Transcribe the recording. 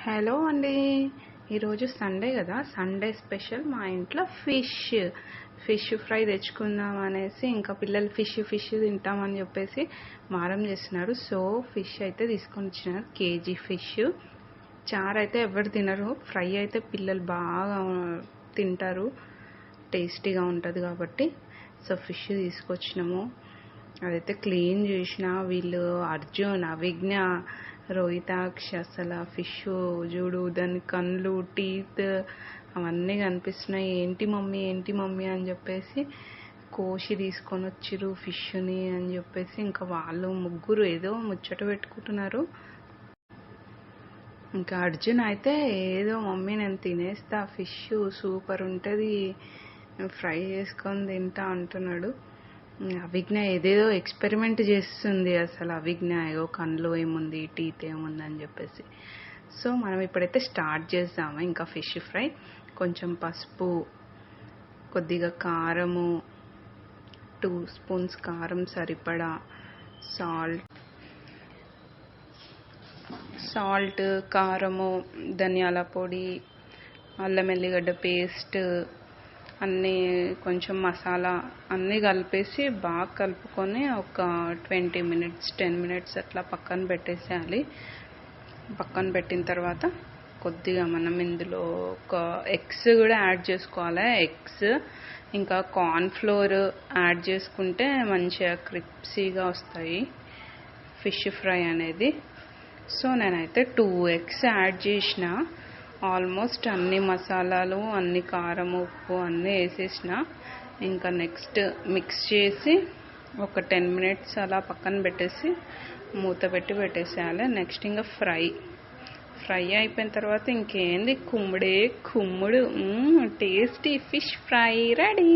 Hello అండి. ఈరోజు Sunday కదా, సండే స్పెషల్ మా ఇంట్లో ఫిష్ ఫ్రై తెచ్చుకుందాం అనేసి, ఇంకా పిల్లలు ఫిష్ తింటామని చెప్పేసి మారం చేస్తున్నారు. సో ఫిష్ అయితే తీసుకొని వచ్చినారు, కేజీ ఫిష్. చారు అయితే ఎవరు తినరు, ఫ్రై అయితే పిల్లలు బాగా తింటారు, టేస్టీగా ఉంటుంది కాబట్టి. సో ఫిష్ తీసుకొచ్చినాము, అదైతే క్లీన్ చేసిన. వీళ్ళు అర్జున్, అవిజ్ఞ, రోహితాక్ష అసలు ఫిష్ చూడు, దాని కళ్ళు, టీత్ అవన్నీ కనిపిస్తున్నాయి. ఏంటి మమ్మీ అని చెప్పేసి కోసి తీసుకొని వచ్చిర్రు ఫిష్ని అని చెప్పేసి. ఇంకా వాళ్ళు ముగ్గురు ఏదో ముచ్చట పెట్టుకుంటున్నారు. ఇంకా అర్జున్ అయితే ఏదో మమ్మీ నేను తినేస్తా, ఫిష్ సూపర్ ఉంటుంది, ఫ్రై చేసుకొని తింటా అంటున్నాడు. అవిజ్ఞ ఏదేదో ఎక్స్పెరిమెంట్ చేస్తుంది అసలు. అవిజ్ఞ ఏదో కళ్ళు ఏముంది, టీత్ ఏముంది అని చెప్పేసి. సో మనం ఇప్పుడైతే స్టార్ట్ చేద్దాము. ఇంకా ఫిష్ ఫ్రై, కొంచెం పసుపు, కొద్దిగా కారము, 2 స్పూన్స్ కారం సరిపడా, సాల్ట్, కారము, ధనియాల పొడి, అల్లం ఎల్లిగడ్డ పేస్ట్ అన్నీ, కొంచెం మసాలా అన్నీ కలిపేసి బాగా కలుపుకొని ఒక 20 మినిట్స్ 10 మినిట్స్ అట్లా పక్కన పెట్టేసేయాలి. పక్కన పెట్టిన తర్వాత కొద్దిగా మనం ఇందులో ఒక ఎగ్స్ కూడా యాడ్ చేసుకోవాలి. ఎగ్స్ ఇంకా కార్న్ఫ్లోర్ యాడ్ చేసుకుంటే మంచిగా క్రిప్సీగా వస్తాయి ఫిష్ ఫ్రై అనేది. సో నేనైతే 2 ఎగ్స్ యాడ్ చేసిన. ఆల్మోస్ట్ అన్ని మసాలాలు, అన్ని కారం, ఉప్పు అన్నీ వేసేసిన. ఇంకా నెక్స్ట్ మిక్స్ చేసి ఒక 10 మినిట్స్ అలా పక్కన పెట్టేసి మూత పెట్టి పెట్టేసేయాలి. నెక్స్ట్ ఇంకా ఫ్రై అయిపోయిన తర్వాత ఇంకేంది, కుమ్ముడు, టేస్టీ ఫిష్ ఫ్రై రెడీ.